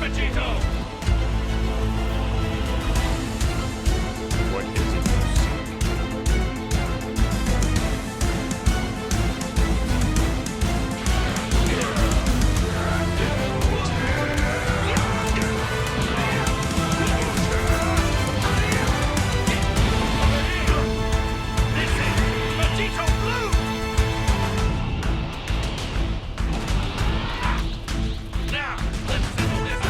Vegito! What is it you seek? This is Vegito Blue! Now, let's settle this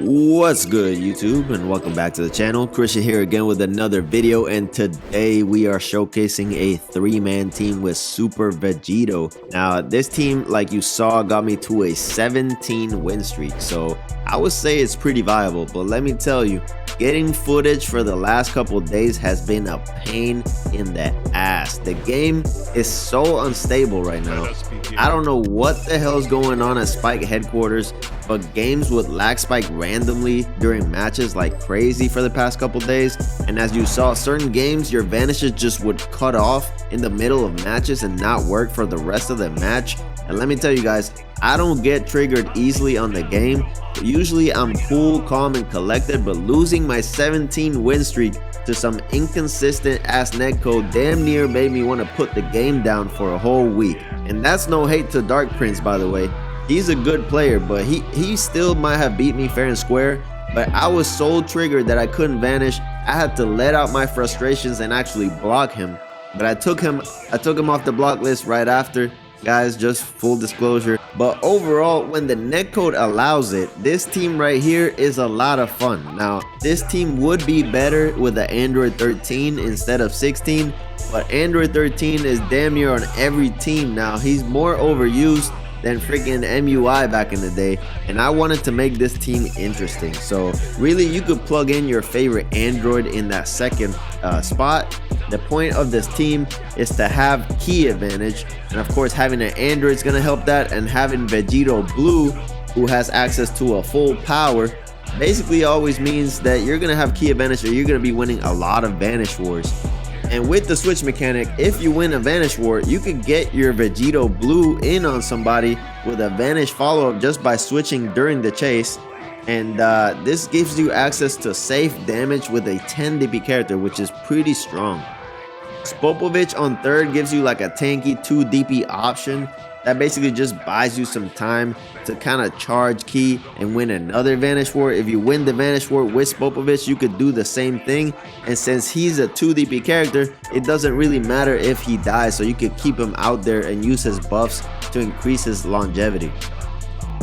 What's good, YouTube, and welcome back to the channel. Christian here again with another video, and today we are showcasing a three-man team with Super Vegito. Now this team, like you saw, got me to a 17 win streak, so I would say it's pretty viable. But let me tell you, getting footage for the last couple of days has been a pain in the ass. The game is so unstable right now. I don't know what the hell is going on at Spike headquarters, but games would lag spike randomly during matches like crazy for the past couple days. And as you saw, certain games your vanishes just would cut off in the middle of matches and not work for the rest of the match. And let me tell you guys, I don't get triggered easily on the game. Usually I'm cool, calm, and collected, but losing my 17 win streak to some inconsistent ass netcode damn near made me want to put the game down for a whole week. And that's no hate to Dark Prince, by the way. He's a good player, but he still might have beat me fair and square. But I was so triggered that I couldn't vanish. I had to let out my frustrations and actually block him. But I took him off the block list right after. Guys, just full disclosure. But overall, when the netcode allows it, this team right here is a lot of fun. Now, this team would be better with the Android 13 instead of 16, but Android 13 is damn near on every team now. He's more overused than freaking MUI back in the day, and I wanted to make this team interesting. So really, you could plug in your favorite Android in that second spot. The point of this team is to have key advantage, and of course having an Android is going to help that, and having Vegito Blue, who has access to a full power, basically always means that you're going to have key advantage, or you're going to be winning a lot of vanish wars. And with the switch mechanic, if you win a vanish war, you could get your Vegito Blue in on somebody with a vanish follow-up just by switching during the chase. And this gives you access to safe damage with a 10 DP character, which is pretty strong. Spopovich on third gives you like a tanky 2 DP option that basically just buys you some time to kind of charge key and win another vanish war. If you win the vanish war with Spopovich, you could do the same thing, and since he's a 2 DP character, it doesn't really matter if he dies, so you could keep him out there and use his buffs to increase his longevity.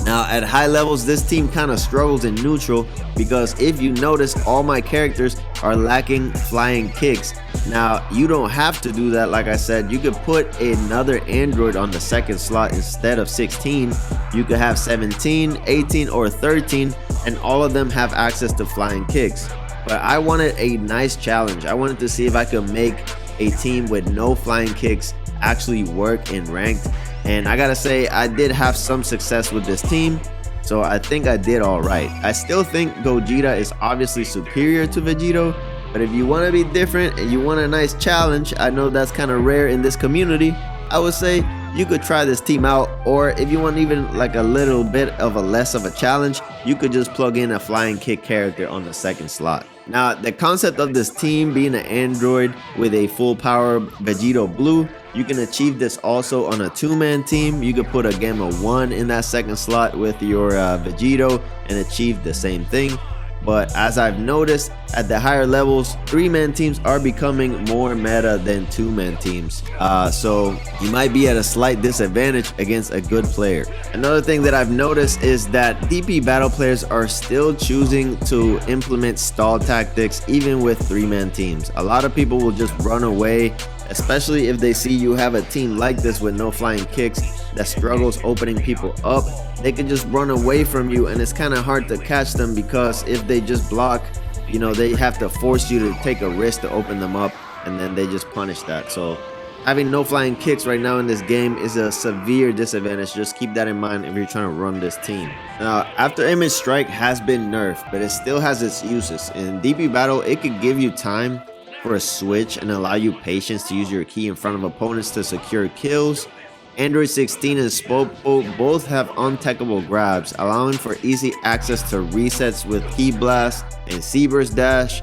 Now at high levels, this team kind of struggles in neutral, because if you notice, all my characters are lacking flying kicks. Now you don't have to do that. Like I said, you could put another Android on the second slot instead of 16. You could have 17, 18, or 13, and all of them have access to flying kicks. But I wanted a nice challenge. I wanted to see if I could make a team with no flying kicks actually work in ranked. And I gotta say, I did have some success with this team, so I think I did all right. I still think Gogeta is obviously superior to Vegito, but if you want to be different and you want a nice challenge, I know that's kind of rare in this community, I would say you could try this team out. Or if you want even like a little bit of a less of a challenge, you could just plug in a flying kick character on the second slot. Now, the concept of this team being an android with a full power Vegito Blue, you can achieve this also on a two-man team. You could put a Gamma 1 in that second slot with your Vegito and achieve the same thing. But as I've noticed, at the higher levels, three-man teams are becoming more meta than two-man teams. So you might be at a slight disadvantage against a good player. Another thing that I've noticed is that DP Battle players are still choosing to implement stall tactics even with three-man teams. A lot of people will just run away, especially if they see you have a team like this with no flying kicks that struggles opening people up. They can just run away from you, and it's kind of hard to catch them, because if they just block, you know, they have to force you to take a risk to open them up, and then they just punish that. So having no flying kicks right now in this game is a severe disadvantage. Just keep that in mind if you're trying to run this team. Now, after image strike has been nerfed, but it still has its uses. In DP Battle, it could give you time for a switch and allow you patience to use your key in front of opponents to secure kills. Android 16 and Spopo both have untechable grabs, allowing for easy access to resets with Key Blast and Seaburst Dash.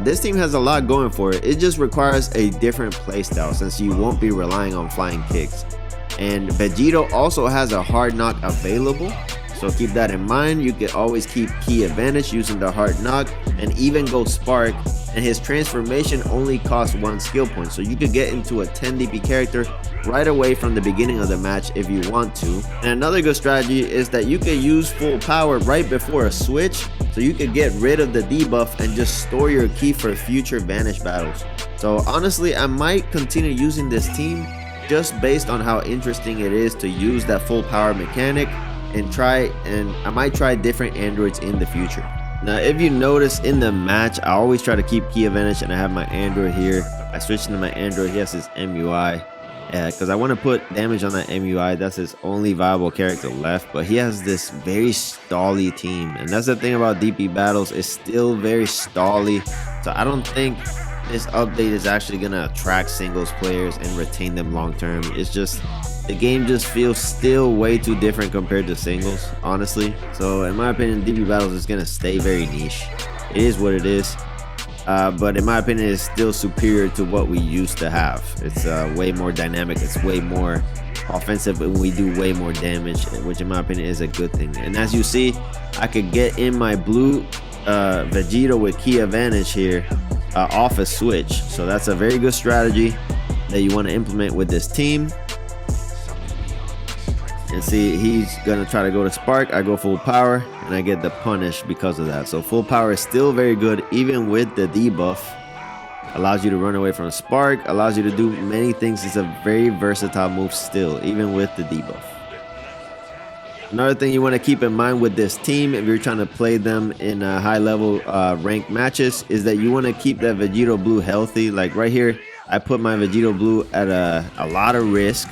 This team has a lot going for it. It just requires a different playstyle since you won't be relying on flying kicks. And Vegito also has a hard knock available, so keep that in mind. You can always keep key advantage using the hard knock and even go spark, and his transformation only costs 1 skill point, so you could get into a 10 DP character right away from the beginning of the match if you want to. And another good strategy is that you can use full power right before a switch, so you can get rid of the debuff and just store your key for future vanish battles. So honestly, I might continue using this team just based on how interesting it is to use that full power mechanic, and I might try different androids in the future. Now, if you notice in the match, I always try to keep key advantage, and I have my android here. I switched into my android. He has his MUI because I want to put damage on that MUI. That's his only viable character left, but he has this very stally team, and that's the thing about DP Battles. It's still very stally, so I don't think this update is actually gonna attract singles players and retain them long term. It's just the game just feels still way too different compared to singles, honestly. So in my opinion, DP Battles is gonna stay very niche. It is what it is, but in my opinion, it's still superior to what we used to have. It's way more dynamic. It's way more offensive, and we do way more damage, which in my opinion is a good thing. And as you see, I could get in my blue Vegito with key advantage here off a switch. So that's a very good strategy that you want to implement with this team. And see, he's gonna try to go to spark. I go full power and I get the punish because of that. So full power is still very good even with the debuff. Allows you to run away from spark, allows you to do many things. It's a very versatile move still, even with the debuff. Another thing you want to keep in mind with this team, if you're trying to play them in high level ranked matches, is that you want to keep that Vegito Blue healthy. Like right here, I put my Vegito Blue at a lot of risk,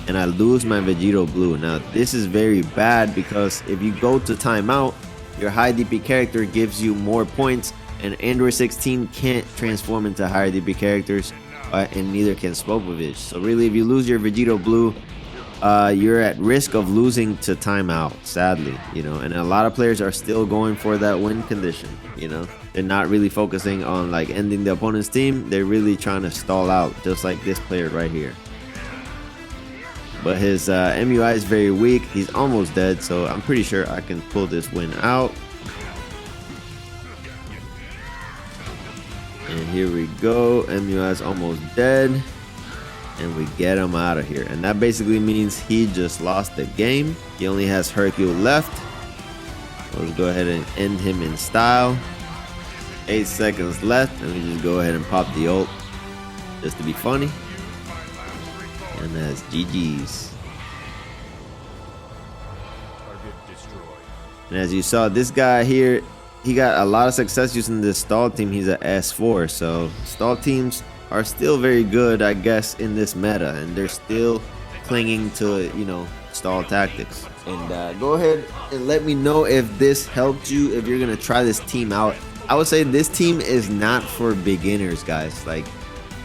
and I lose my Vegito Blue. Now this is very bad, because if you go to timeout, your high DP character gives you more points, and Android 16 can't transform into higher DP characters, and neither can Spopovich. So really, if you lose your Vegito Blue, you're at risk of losing to timeout, sadly, you know. And a lot of players are still going for that win condition, you know. They're not really focusing on like ending the opponent's team. They're really trying to stall out, just like this player right here. But his MUI is very weak. He's almost dead, so I'm pretty sure I can pull this win out. And here we go. MUI is almost dead. And we get him out of here. And that basically means he just lost the game. He only has Hercule left. Let's go ahead and end him in style. 8 seconds left, and we just go ahead and pop the ult just to be funny. And that's GG's. And as you saw, this guy here, he got a lot of success using this stall team. He's a S4, so stall teams are still very good, I guess, in this meta, and they're still clinging to, you know, stall tactics. And go ahead and let me know if this helped you, if you're gonna try this team out. I would say this team is not for beginners, guys. Like,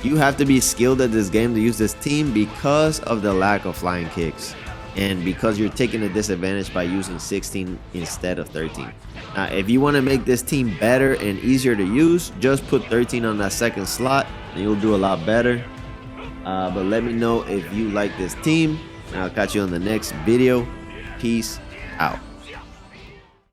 you have to be skilled at this game to use this team because of the lack of flying kicks, and because you're taking a disadvantage by using 16 instead of 13. Now, if you want to make this team better and easier to use, just put 13 on that second slot and you'll do a lot better. But let me know if you like this team, and I'll catch you on the next video. Peace out.